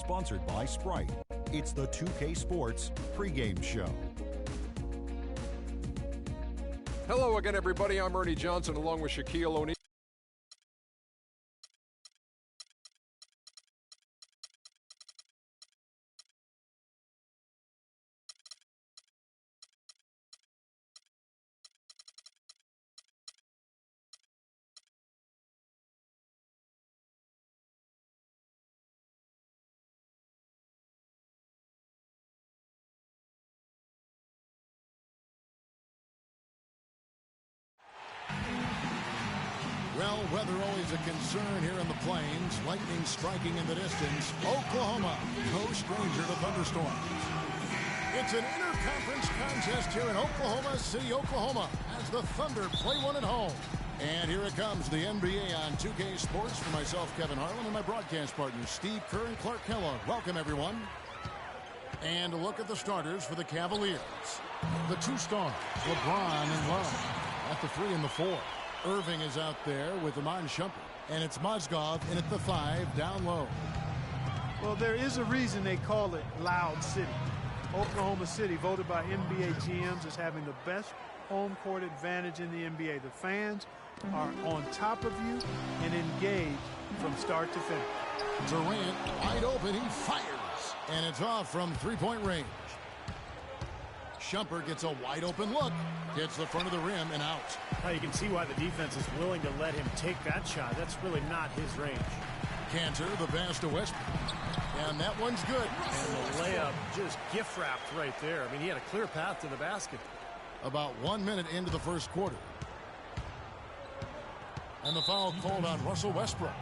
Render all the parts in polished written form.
sponsored by Sprite. It's the 2K Sports pregame show. Hello again, everybody. I'm Ernie Johnson along with Shaquille O'Neal. Well, weather always a concern here in the plains. Lightning striking in the distance. Oklahoma, no stranger to thunderstorms. It's an interconference contest here in Oklahoma City, Oklahoma, as the Thunder play one at home. And here it comes, the NBA on 2K Sports for myself, Kevin Harlan, and my broadcast partners, Steve Kerr and Clark Kellogg. Welcome, everyone. And a look at the starters for the Cavaliers. The two stars, LeBron and Love, at the 3 and the 4. Irving is out there with Iman Shumpert, and it's Mozgov in at the 5 down low. Well, there is a reason they call it Loud City. Oklahoma City, voted by NBA GMs as having the best home court advantage in the NBA. The fans are on top of you and engaged from start to finish. Durant wide open, he fires, and it's off from three-point range. Shumpert gets a wide open look, hits the front of the rim and out. Now you can see why the defense is willing to let him take that shot. That's really not his range. Cantor, the pass to Westbrook, and that one's good. And the layup just gift wrapped right there. I mean, he had a clear path to the basket. About 1 minute into the first quarter. And the foul called on Russell Westbrook.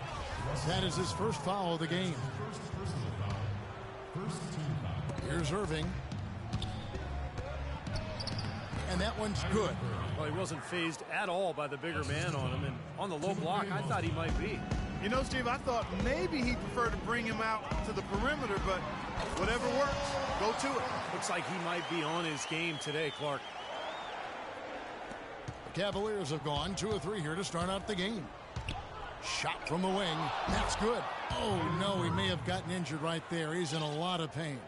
That is his first foul of the game. Here's Irving. And that one's good. Well, he wasn't phased at all by the bigger man on him. And on the low block, I thought he might be. You know, Steve, I thought maybe he'd prefer to bring him out to the perimeter, but whatever works, go to it. Looks like he might be on his game today, Clark. The Cavaliers have gone 2 of 3 here to start out the game. Shot from the wing. That's good. Oh, no, he may have gotten injured right there. He's in a lot of pain.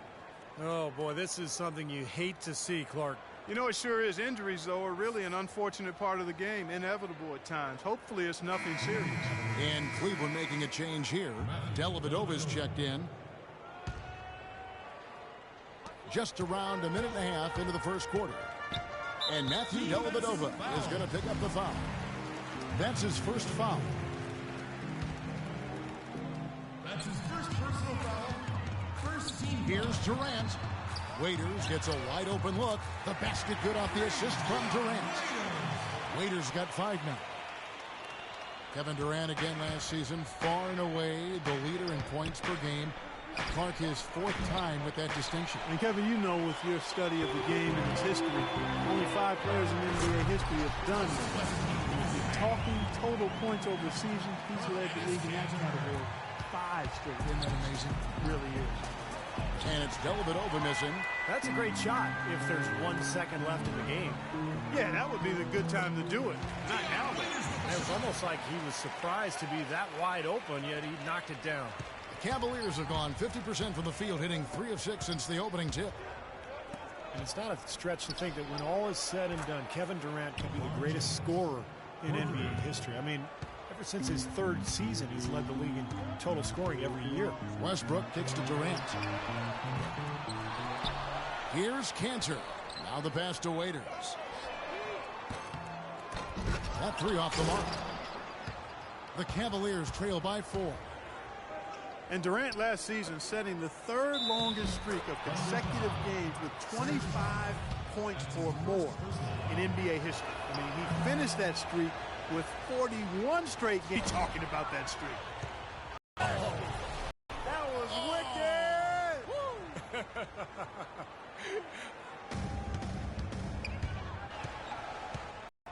Oh, boy, this is something you hate to see, Clark. You know, it sure is. Injuries, though, are really an unfortunate part of the game, inevitable at times. Hopefully it's nothing serious. And Cleveland making a change here. Dellavedova's checked in. Just around a minute and a half into the first quarter. And Matthew Dellavedova is going to pick up the foul. That's his first foul. That's his first personal foul. First team. Here's Durant. Waiters gets a wide open look. The basket good off the assist from Durant. Waiters got 5 now. Kevin Durant again last season, far and away the leader in points per game. Clark his 4th time with that distinction. And Kevin, you know, with your study of the game and its history, only 5 players in NBA history have done this. If you're talking total points over the season, he's led the league in that category 5 straight. Isn't that amazing? It really is. And it's Dellavedova missing. That's a great shot if there's 1 second left in the game. Yeah, that would be the good time to do it. Not now, though. It was almost like he was surprised to be that wide open, yet he knocked it down. The Cavaliers have gone 50% from the field, hitting 3 of 6 since the opening tip. And it's not a stretch to think that when all is said and done, Kevin Durant could be the greatest scorer in NBA history. I mean, ever since his 3rd season, he's led the league in total scoring every year. Westbrook kicks to Durant. Here's Cantor. Now the pass to Waiters. That 3 off the mark. The Cavaliers trail by 4. And Durant last season setting the 3rd longest streak of consecutive games with 25 points or more in NBA history. I mean, he finished that streak with 41 straight games. Talking about that streak. Oh, that was wicked!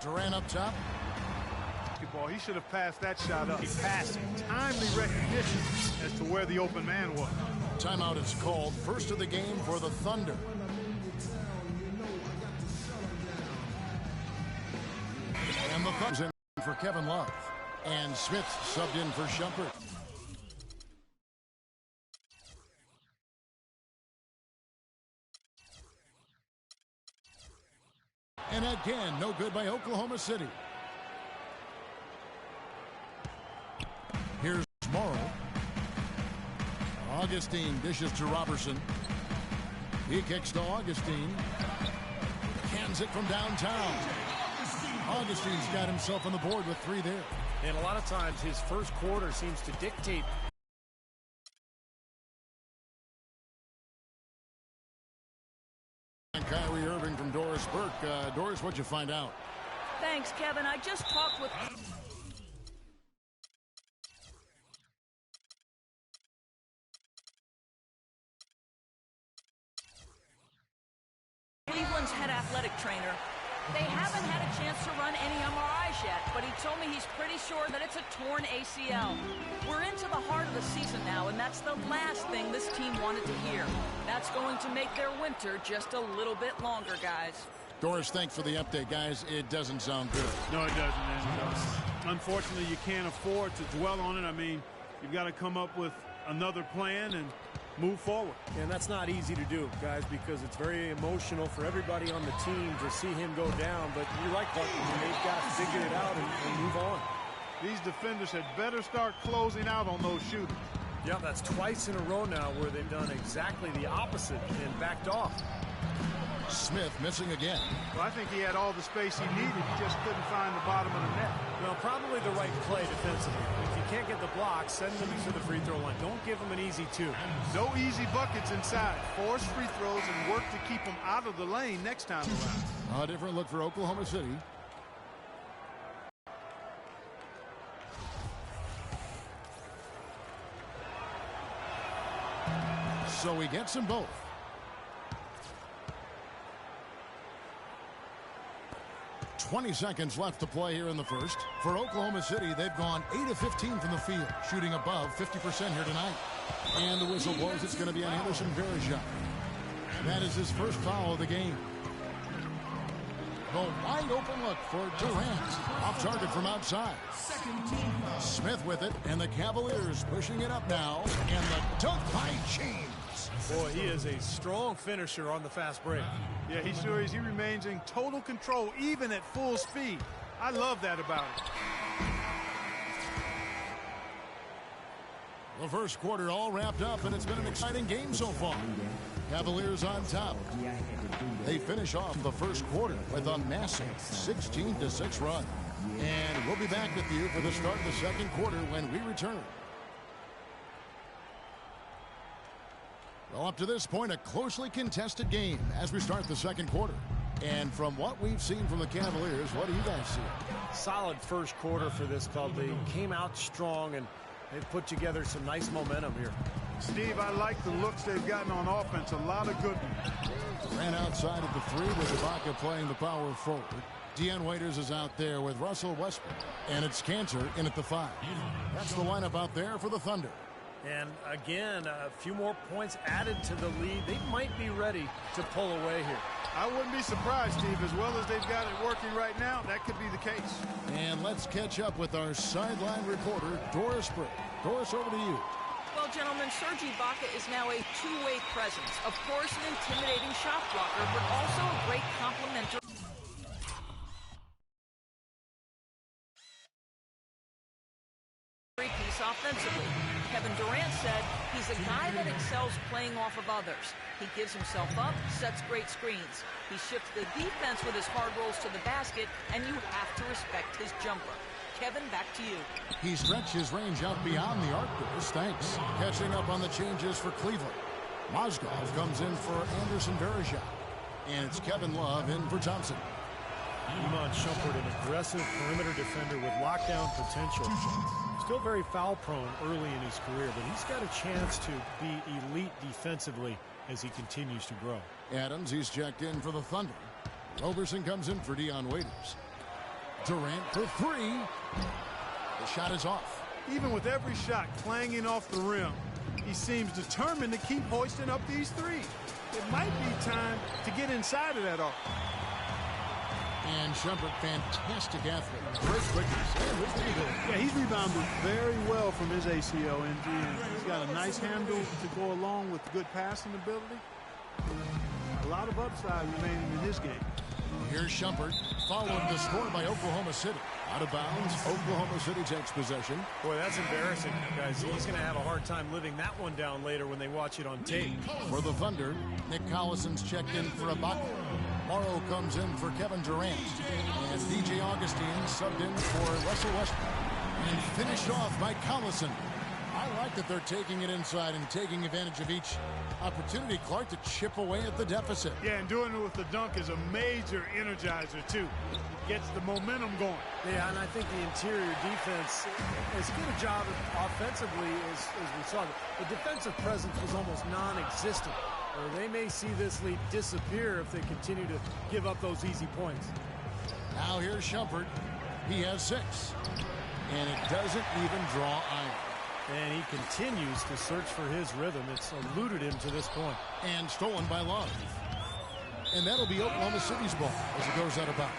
Durant up top. Basketball, he should have passed that shot up. He passed it. Timely recognition as to where the open man was. Timeout is called. First of the game for the Thunder. And the Thunder in for Kevin Love. And Smith subbed in for Shumpert. And again, no good by Oklahoma City. Here's Morrow. Augustine dishes to Robertson. He kicks to Augustine. Cans it from downtown. Augustine's got himself on the board with 3 there. And a lot of times his first quarter seems to dictate. And Kyrie Irving from Doris Burke. Doris, what'd you find out? Thanks, Kevin. I just talked with Cleveland's head athletic trainer. They haven't had a chance to run any MRIs yet, but he told me he's pretty sure that it's a torn ACL. We're into the heart of the season now, and that's the last thing this team wanted to hear. That's going to make their winter just a little bit longer, guys. Doris, thanks for the update, guys. It doesn't sound good. No, it doesn't, man. Unfortunately, you can't afford to dwell on it. I mean, you've got to come up with another plan and move forward. And that's not easy to do, guys, because it's very emotional for everybody on the team to see him go down. But you're right, Clark. They've got to figure it out and move on. These defenders had better start closing out on those shooters. Yeah, that's twice in a row now where they've done exactly the opposite and backed off. Smith missing again. Well, I think he had all the space he needed. He just couldn't find the bottom of the net. Well, probably the right play defensively. If you can't get the block, send them to the free throw line. Don't give them an easy 2. No easy buckets inside. Force free throws and work to keep them out of the lane next time around. A different look for Oklahoma City. So he gets them both. .20 seconds left to play here in the first. For Oklahoma City, they've gone 8 of 15 from the field, shooting above 50% here tonight. And the whistle blows. It's going to be on Anderson Varejao. That is his first foul of the game. The wide open look for Durant. Off target from outside. Smith with it, and the Cavaliers pushing it up now. And the dunk by James. Boy, he is a strong finisher on the fast break. Yeah, he sure is. He remains in total control, even at full speed. I love that about him. The first quarter all wrapped up, and it's been an exciting game so far. Cavaliers on top. They finish off the first quarter with a massive 16-6 run. And we'll be back with you for the start of the second quarter when we return. Well, up to this point, a closely contested game as we start the second quarter. And from what we've seen from the Cavaliers, what do you guys see? Solid first quarter for this club. They came out strong, and they've put together some nice momentum here. Steve, I like the looks they've gotten on offense. A lot of good ones. Ran outside of the 3 with Ibaka playing the power forward. Deion Waiters is out there with Russell Westbrook. And it's Cantor in at the 5. That's the lineup out there for the Thunder. And again, a few more points added to the lead. They might be ready to pull away here. I wouldn't be surprised, Steve. As well as they've got it working right now, that could be the case. And let's catch up with our sideline reporter, Doris Burke. Doris, over to you. Well, gentlemen, Serge Ibaka is now a two-way presence. Of course, an intimidating shot blocker, but also a great complementary piece offensively. Kevin Durant said he's a guy that excels playing off of others. He gives himself up, sets great screens. He shifts the defense with his hard rolls to the basket, and you have to respect his jumper. Kevin, back to you. He stretched his range out beyond the arc. Thanks. Catching up on the changes for Cleveland. Mozgov comes in for Anderson Varejao. And it's Kevin Love in for Thompson. Iman Shumpert, an aggressive perimeter defender with lockdown potential. Still very foul prone early in his career, but he's got a chance to be elite defensively as he continues to grow. Adams, he's checked in for the Thunder. Roberson comes in for Deion Waiters. Durant for 3. The shot is off. Even with every shot clanging off the rim, he seems determined to keep hoisting up these threes. It might be time to get inside of that arc. And Shumpert, fantastic athlete. Great quickness. Yeah, he's rebounded very well from his ACL injury, and he's got a nice handle to go along with good passing ability. A lot of upside remaining in his game. Here's Shumpert, followed the score by Oklahoma City. Out of bounds, Oklahoma City takes possession. Boy, that's embarrassing, guys. He's going to have a hard time living that one down later when they watch it on tape. For the Thunder, Nick Collison's checked in for Ibaka. Morrow comes in for Kevin Durant. And DJ Augustine subbed in for Russell Westbrook. And finished off by Collison. I like that they're taking it inside and taking advantage of each opportunity, Clark, to chip away at the deficit. Yeah, and doing it with the dunk is a major energizer, too. Gets the momentum going. Yeah, and I think the interior defense, as good a job offensively as we saw. The defensive presence was almost non-existent. Or they may see this lead disappear if they continue to give up those easy points. Now here's Shumpert. He has 6. And it doesn't even draw iron. And he continues to search for his rhythm. It's eluded him to this point. And stolen by Love. And that'll be Oklahoma City's ball as it goes out of bounds.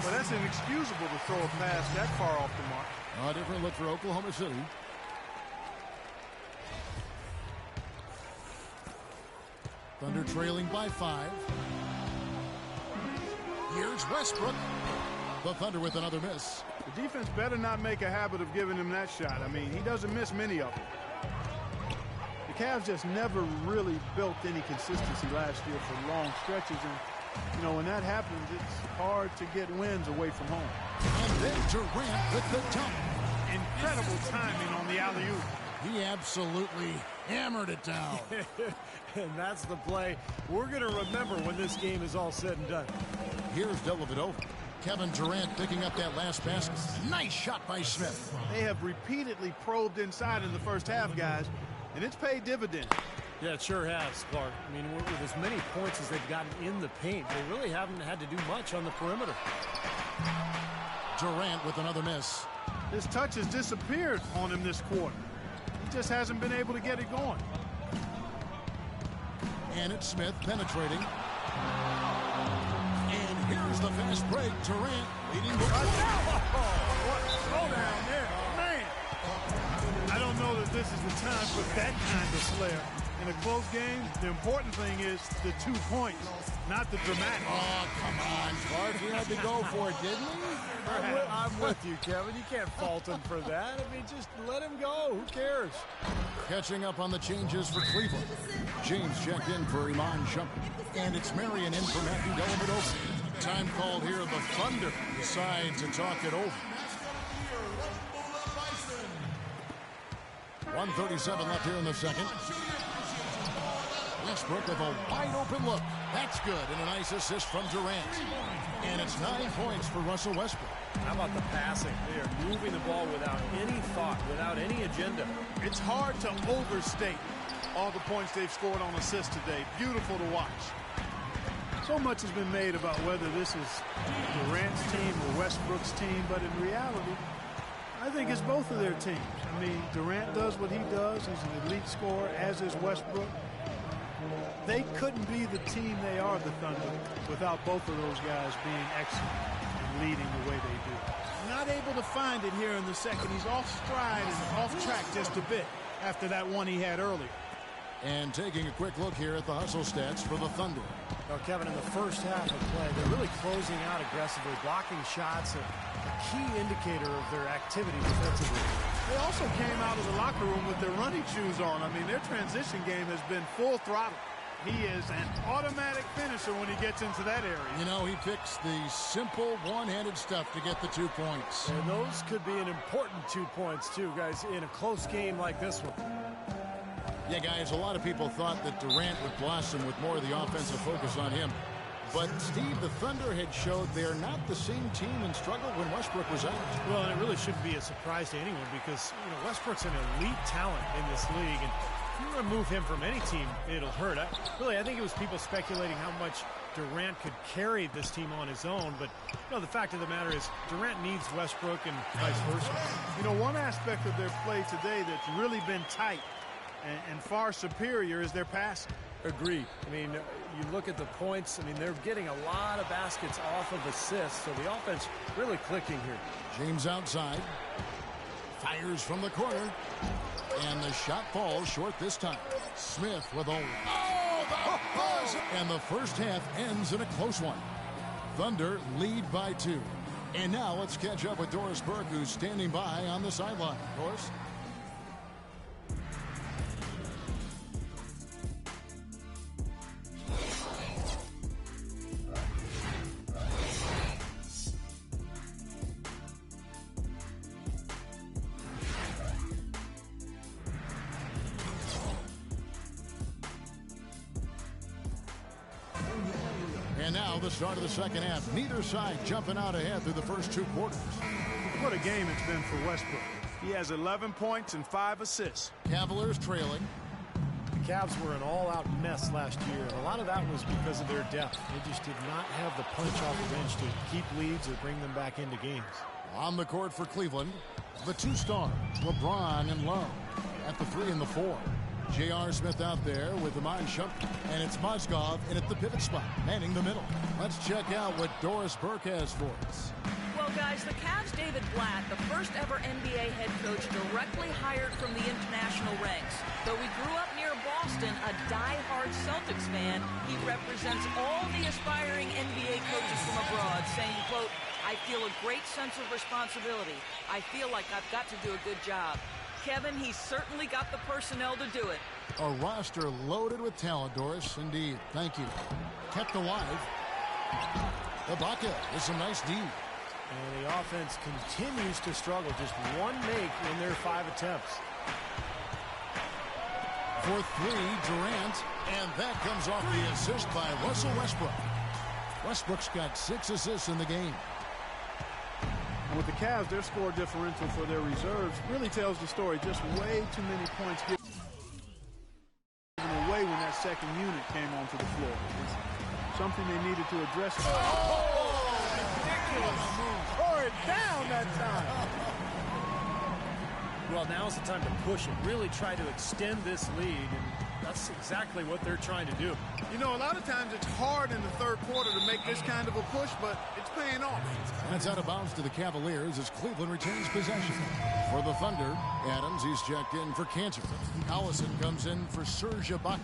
Well, that's inexcusable to throw a pass that far off the mark. A different look for Oklahoma City. Thunder trailing by 5. Here's Westbrook. The Thunder with another miss. The defense better not make a habit of giving him that shot. I mean, he doesn't miss many of them. The Cavs just never really built any consistency last year for long stretches. And, you know, when that happens, it's hard to get wins away from home. And then Durant with the dunk. Incredible timing on the alley-oop. He absolutely hammered it down. And that's the play we're going to remember when this game is all said and done. Here's Dellavedova. Kevin Durant picking up that last basket. Nice shot by Smith. They have repeatedly probed inside in the first half, guys, and it's paid dividends. Yeah, it sure has, Clark. I mean, with as many points as they've gotten in the paint, they really haven't had to do much on the perimeter. Durant with another miss. His touch has disappeared on him this quarter. He just hasn't been able to get it going. And it's Smith penetrating. And here's the fast break. Durant leading the Slow down there. Man. I don't know that this is the time for that kind of flair. In a close game, the important thing is the 2 points, not the dramatic. Oh, come on, Clark. He had to go for it, didn't he? I'm with you, Kevin. You can't fault him for that. I mean, just let him go. Who cares? Catching up on the changes for Cleveland. James checked in for Iman Shumpert. And it's Marion in for Matthew Dellavedova. Time called here. The Thunder decide to talk it over. 1:37 left here in the second. Westbrook with a wide open look. That's good. And a nice assist from Durant. And it's 9 points for Russell Westbrook. How about the passing? They are moving the ball without any thought, without any agenda. It's hard to overstate all the points they've scored on assists today. Beautiful to watch. So much has been made about whether this is Durant's team or Westbrook's team, but in reality, I think it's both of their teams. I mean, Durant does what he does. He's an elite scorer, as is Westbrook. They couldn't be the team they are, the Thunder, without both of those guys being excellent and leading the way they do. Not able to find it here in the second. He's off stride and off track just a bit after that one he had earlier. And taking a quick look here at the hustle stats for the Thunder. Now, Kevin, in the first half of play, they're really closing out aggressively, blocking shots, a key indicator of their activity defensively. They also came out of the locker room with their running shoes on. I mean, their transition game has been full throttle. He is an automatic finisher when he gets into that area. You know, he picks the simple one-handed stuff to get the 2 points. And those could be an important 2 points, too, guys, in a close game like this one. Yeah, guys, a lot of people thought that Durant would blossom with more of the offensive focus on him. But, Steve, the Thunder had showed they're not the same team and struggled when Westbrook was out. Well, and it really shouldn't be a surprise to anyone because, you know, Westbrook's an elite talent in this league. And if you remove him from any team, it'll hurt. I think it was people speculating how much Durant could carry this team on his own. But, you know, the fact of the matter is Durant needs Westbrook and vice versa. You know, one aspect of their play today that's really been tight and far superior is their passing. Agreed. I mean, you look at the points. I mean, they're getting a lot of baskets off of assists. So the offense really clicking here. James outside. Fires from the corner. And the shot falls short this time. Smith with a... Oh, the buzz! And the first half ends in a close one. Thunder lead by 2. And now let's catch up with Doris Burke, who's standing by on the sideline. Doris? And now the start of the second half. Neither side jumping out ahead through the first 2 quarters. What a game it's been for Westbrook. He has 11 points and 5 assists. Cavaliers trailing. The Cavs were an all-out mess last year, and a lot of that was because of their depth. They just did not have the punch off the bench to keep leads or bring them back into games. On the court for Cleveland, the 2 stars, LeBron and Love, at the 3 and the 4. J.R. Smith out there with Iman Shumpert, and it's Mozgov in at the pivot spot, manning the middle. Let's check out what Doris Burke has for us. Well, guys, the Cavs' David Blatt, the first ever NBA head coach directly hired from the international ranks. Though he grew up near Boston, a die-hard Celtics fan, he represents all the aspiring NBA coaches from abroad, saying, quote, "I feel a great sense of responsibility. I feel like I've got to do a good job." Kevin, he's certainly got the personnel to do it. A roster loaded with talent, Doris. Indeed. Thank you. Kept alive. Ibaka with some nice D. And the offense continues to struggle. Just 1 make in their 5 attempts. For 3, Durant. And that comes off the assist by Russell Westbrook. Westbrook's got 6 assists in the game. With the Cavs, their score differential for their reserves really tells the story. Just way too many points given away when that second unit came onto the floor. It's something they needed to address. Oh, ridiculous. Tore it down that time. Well, now's the time to push it. Really try to extend this lead, and that's exactly what they're trying to do. You know, a lot of times it's hard in the third quarter to make this kind of a push, but it's paying off. That's out of bounds to the Cavaliers as Cleveland retains possession. For the Thunder, Adams, he's checked in for Cantor. Allison comes in for Serge Ibaka.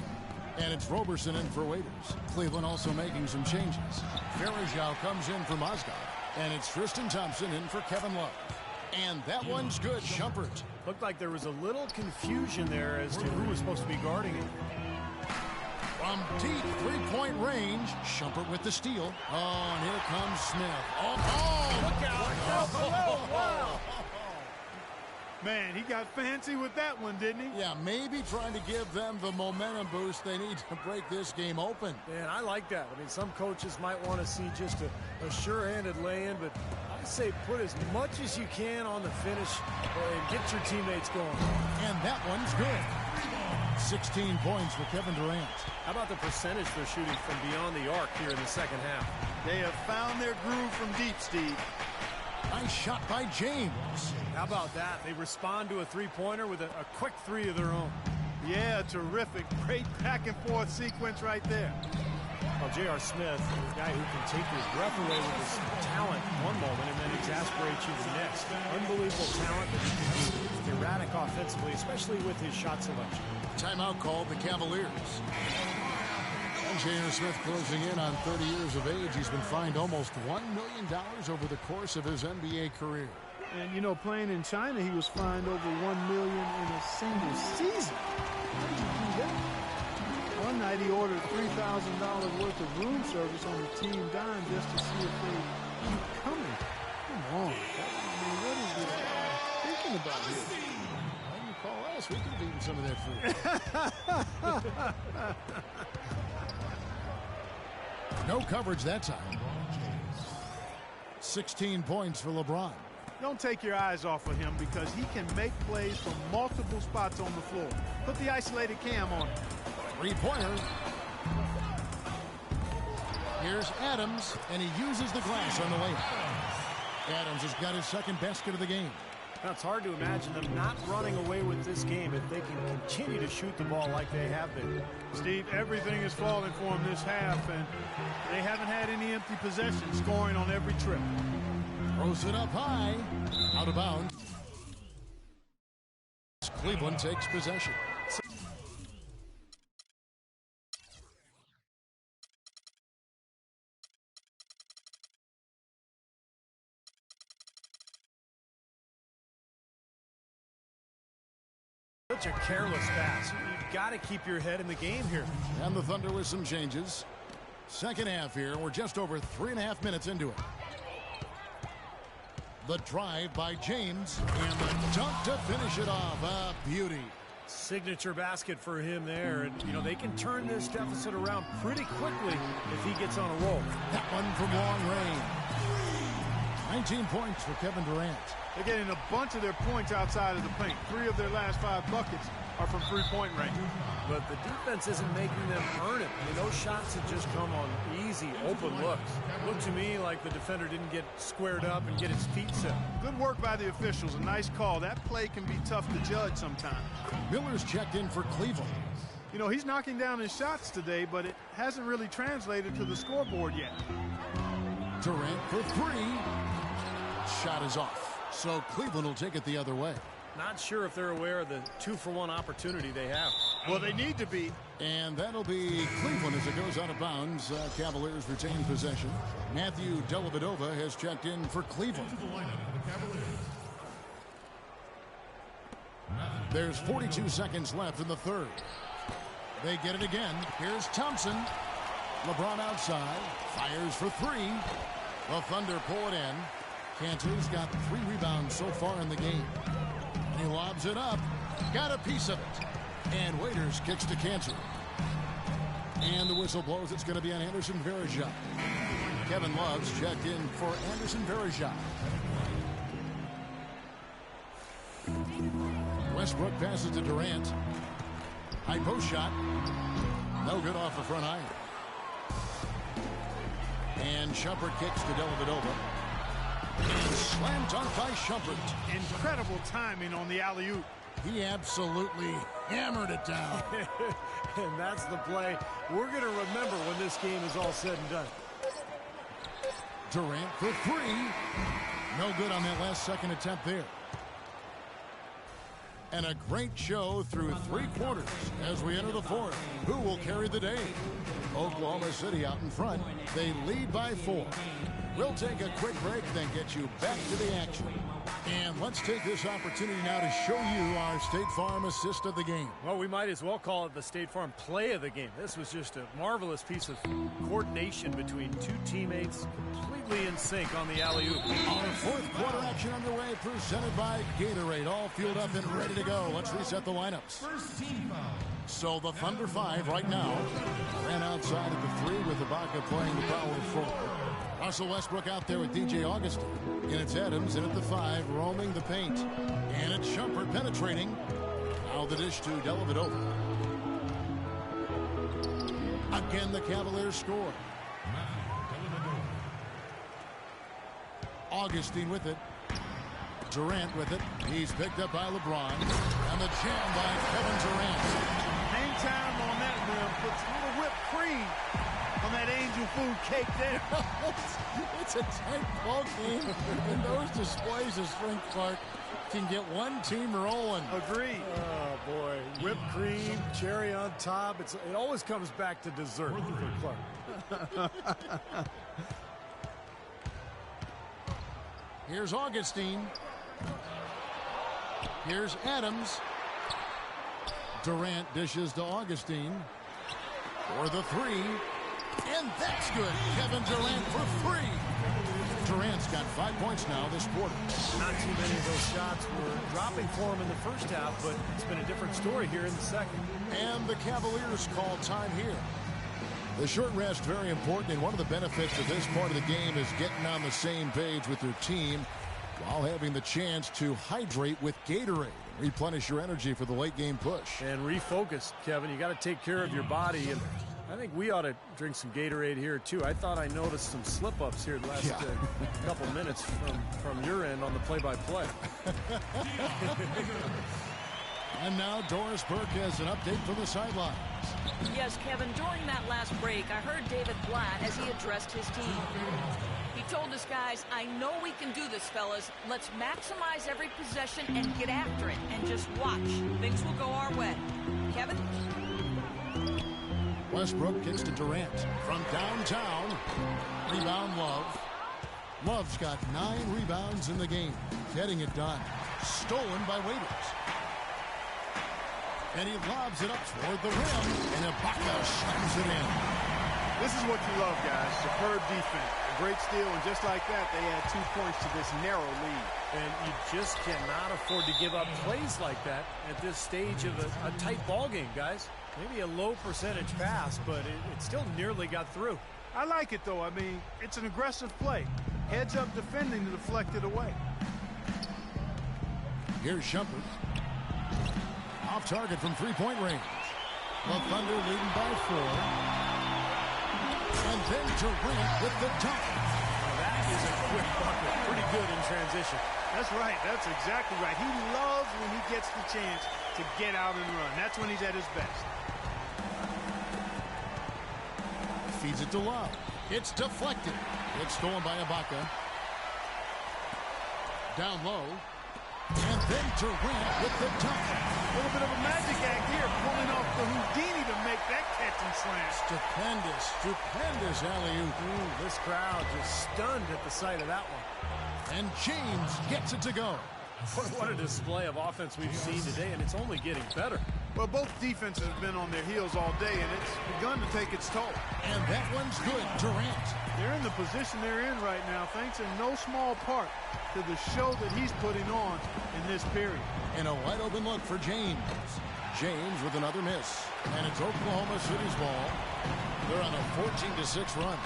And it's Roberson in for Waiters. Cleveland also making some changes. Farajao comes in for Mozgov. And it's Tristan Thompson in for Kevin Love. And that one's good. Shumpert. Looked like there was a little confusion there as to who was supposed to be guarding it. From deep 3-point range, Shumpert with the steal. Oh, and here comes Smith. Oh, look out. Wow. Man, he got fancy with that one, didn't he? Yeah, maybe trying to give them the momentum boost they need to break this game open. Man, I like that. I mean, some coaches might want to see just a sure-handed lay-in, but I say put as much as you can on the finish and get your teammates going. And that one's good. 16 points for Kevin Durant. How about the percentage they're shooting from beyond the arc here in the second half? They have found their groove from deep, Steve. Nice shot by James. How about that? They respond to a three-pointer with a quick 3 of their own. Yeah, terrific. Great back-and-forth sequence right there. Well, J.R. Smith, a guy who can take your breath away with his talent one moment and then exasperate you the next. Unbelievable talent, but he can be erratic offensively, especially with his shot selection. Timeout called the Cavaliers. And J.R. Smith closing in on 30 years of age. He's been fined almost $1 million over the course of his NBA career. And, you know, playing in China, he was fined over $1 million in a single season. How did you do that? One night he ordered $3,000 worth of room service on the team dime just to see if they keep coming. Come on. I mean, what is this guy thinking about here? Why didn't you call us? We could have eaten some of that food. No coverage that time. 16 points for LeBron. Don't take your eyes off of him because he can make plays from multiple spots on the floor. Put the isolated cam on him. Three-pointer. Here's Adams, and he uses the glass on the layup. Adams has got his second basket of the game. Now, it's hard to imagine them not running away with this game if they can continue to shoot the ball like they have been. Steve, everything is falling for them this half, and they haven't had any empty possessions, scoring on every trip. Throws it up high. Out of bounds. Cleveland takes possession. such a careless pass. You've got to keep your head in the game here. And the Thunder with some changes. Second half here. We're just over 3.5 minutes into it. The drive by James, and the dunk to finish it off. A beauty. Signature basket for him there. And, you know, they can turn this deficit around pretty quickly if he gets on a roll. That one from long range. 19 points for Kevin Durant. They're getting a bunch of their points outside of the paint. 3 of their last 5 buckets are from three-point range. But the defense isn't making them earn it. I mean, those shots have just come on easy, open looks. Looked to me like the defender didn't get squared up and get his feet set. Good work by the officials. A nice call. That play can be tough to judge sometimes. Miller's checked in for Cleveland. You know, he's knocking down his shots today, but it hasn't really translated to the scoreboard yet. Durant for 3. Shot is off. So Cleveland will take it the other way. Not sure if they're aware of the 2-for-1 opportunity they have. Well, they need to be. And that'll be Cleveland as it goes out of bounds. Cavaliers retain possession. Matthew Dellavedova has checked in for Cleveland. There's 42 seconds left in the third. They get it again. Here's Thompson. LeBron outside. Fires for 3. The Thunder pull it in. Cantor's got 3 rebounds so far in the game. He lobs it up. Got a piece of it. And Waiters kicks to Cantor. And the whistle blows. It's going to be on Anderson Varejao. Kevin Love's checked in for Anderson Varejao. Westbrook passes to Durant. High post shot. No good off the front iron. And Shumpert kicks to Dellavedova. And slam dunk by Shumpert. Incredible timing on the alley-oop. He absolutely hammered it down. And that's the play we're going to remember when this game is all said and done. Durant for 3. No good on that last second attempt there. And a great show through 3 quarters as we enter the fourth. Who will carry the day? Oklahoma City out in front. They lead by 4. We'll take a quick break, then get you back to the action. And let's take this opportunity now to show you our State Farm assist of the game. Well, we might as well call it the State Farm play of the game. This was just a marvelous piece of coordination between 2 teammates, completely in sync on the alley-oop. Our fourth quarter action underway, presented by Gatorade. All fueled up and ready to go. Let's reset the lineups. First team foul. So the Thunder 5 right now. Ran outside at the 3 with Ibaka playing the power forward. Russell Westbrook out there with DJ Augustin. And it's Adams in at the 5, roaming the paint. And it's Shumpert penetrating. Now the dish to Dellavedova. Again, the Cavaliers score. Augustin with it. Durant with it. He's picked up by LeBron. And the jam by Kevin Durant. Hang time on that rim. Puts a little whipped cream on that angel food cake there. It's a tight ball game, and those displays of strength, Clark, can get one team rolling. Agreed. Oh, boy. Whipped cream, cherry on top. It always comes back to dessert for Clark. Here's Augustine. Here's Adams. Durant dishes to Augustine for the 3. And that's good. Kevin Durant for 3. Durant's got 5 points now this quarter. Not too many of those shots were dropping for him in the first half, but it's been a different story here in the second. And the Cavaliers call time here. The short rest, very important, and one of the benefits of this part of the game is getting on the same page with your team while having the chance to hydrate with Gatorade. Replenish your energy for the late game push. And refocus, Kevin. You got to take care of your body, and I think we ought to drink some Gatorade here, too. I thought I noticed some slip-ups here the last couple minutes from your end on the play-by-play. And now Doris Burke has an update from the sidelines. Yes, Kevin, during that last break, I heard David Blatt as he addressed his team. He told his guys, I know we can do this, fellas. Let's maximize every possession and get after it. And just watch. Things will go our way. Kevin? Westbrook kicks to Durant from downtown. Rebound Love. Love's got 9 rebounds in the game. Getting it done. Stolen by Waiters. And he lobs it up toward the rim, and Ibaka slams it in. This is what you love, guys. Superb defense. A great steal, and just like that, they add 2 points to this narrow lead. And you just cannot afford to give up plays like that at this stage of a tight ball game, guys. Maybe a low percentage pass, but it still nearly got through. I like it, though. I mean, it's an aggressive play. Heads up defending to deflect it away. Here's Shumpert. Off target from three-point range. The Thunder leading by 4. And then Durant with the dunk. Now that is a quick bucket. Pretty good in transition. That's right. That's exactly right. He loves when he gets the chance to get out and run. That's when he's at his best. Feeds it to Love. It's deflected. It's stolen by Ibaka. Down low. And then Durant with the dunk. A little bit of a magic act here, pulling off the Houdini to make that catch and slam. Stupendous, stupendous alley-oop. This crowd just stunned at the sight of that one. And James gets it to go. What a display of offense we've seen today, and it's only getting better. Well, both defenses have been on their heels all day, and it's begun to take its toll. And that one's good, Durant. They're in the position they're in right now, thanks in no small part to the show that he's putting on in this period. And a wide open look for James. James with another miss. And it's Oklahoma City's ball. They're on a 14-6 run.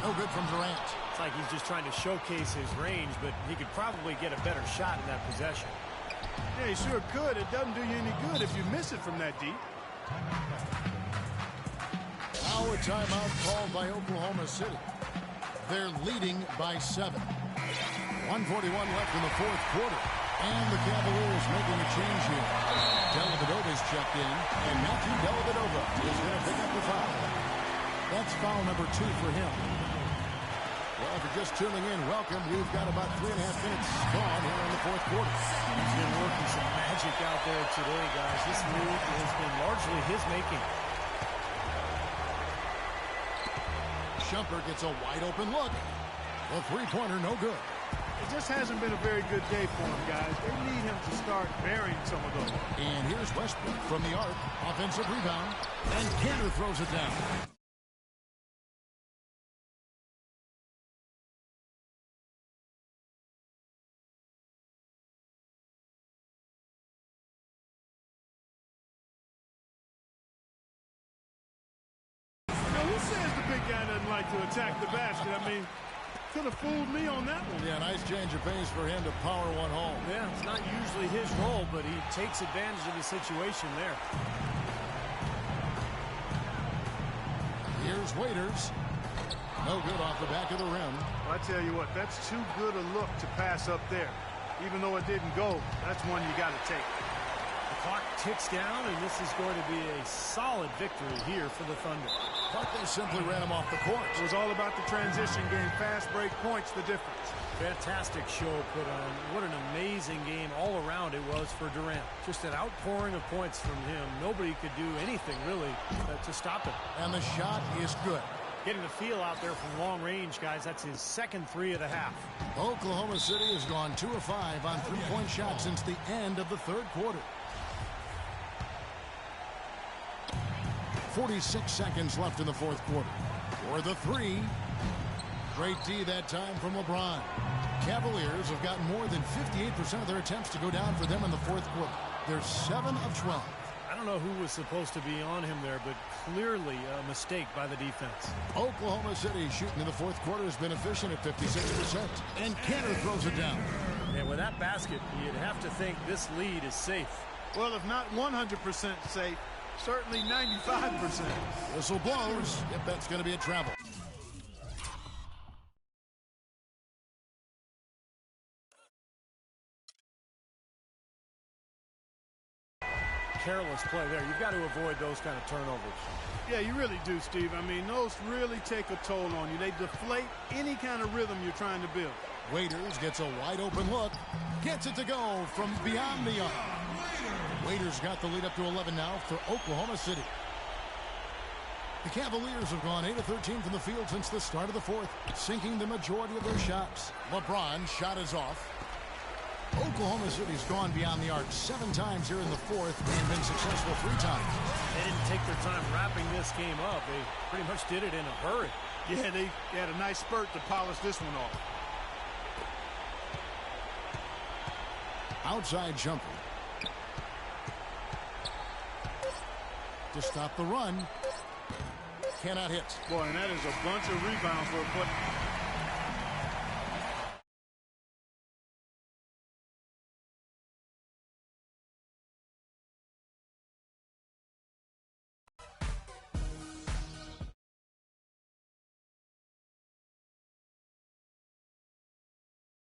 No good from Durant. It's like he's just trying to showcase his range, but he could probably get a better shot in that possession. Yeah, he sure could. It doesn't do you any good if you miss it from that deep. Now a timeout called by Oklahoma City. They're leading by 7. 1:41 left in the fourth quarter. And the Cavaliers making a change here. Dellavedova's checked in, and Matthew Dellavedova is going to pick up the foul. That's foul number 2 for him. Well, if you're just tuning in, welcome. We've got about 3.5 minutes gone here in the fourth quarter. He's been working some magic out there today, guys. This move has been largely his making. Shumpert gets a wide open look. The three-pointer no good. It just hasn't been a very good day for him, guys. They need him to start burying some of those. And here's Westbrook from the arc. Offensive rebound. And Kanter throws it down. Who says the big guy doesn't like to attack the basket? I mean, could have fooled me on that one. Yeah, nice change of pace for him to power one home. Yeah, it's not usually his role, but he takes advantage of the situation there. Here's Waiters. No good off the back of the rim. Well, I tell you what, that's too good a look to pass up there. Even though it didn't go, that's one you got to take. The clock ticks down, and this is going to be a solid victory here for the Thunder. But they simply ran him off the court. It was all about the transition game. Fast break points, the difference. Fantastic show put on. What an amazing game all around it was for Durant. Just an outpouring of points from him. Nobody could do anything, really, to stop it. And the shot is good. Getting the feel out there from long range, guys. That's his second 3 of the half. Oklahoma City has gone 2 of 5 on three-point shots since the end of the third quarter. 46 seconds left in the fourth quarter. For the 3. Great D that time from LeBron. Cavaliers have gotten more than 58% of their attempts to go down for them in the fourth quarter. They're 7 of 12. I don't know who was supposed to be on him there, but clearly a mistake by the defense. Oklahoma City shooting in the fourth quarter has been efficient at 56%. And Kanter throws it down. And with that basket, you'd have to think this lead is safe. Well, if not 100% safe, certainly 95%. Whistle blows. If that's going to be a travel. Careless play there. You've got to avoid those kind of turnovers. Yeah, you really do, Steve. I mean, those really take a toll on you. They deflate any kind of rhythm you're trying to build. Waiters gets a wide open look. Gets it to go from beyond the arc. Waiters got the lead up to 11 now for Oklahoma City. The Cavaliers have gone 8 of 13 from the field since the start of the fourth, sinking the majority of their shots. LeBron's shot is off. Oklahoma City's gone beyond the arc 7 times here in the fourth and been successful 3 times. They didn't take their time wrapping this game up. They pretty much did it in a hurry. Yeah, they had a nice spurt to polish this one off. Outside jumper. To stop the run. Cannot hit. Boy, and that is a bunch of rebounds for a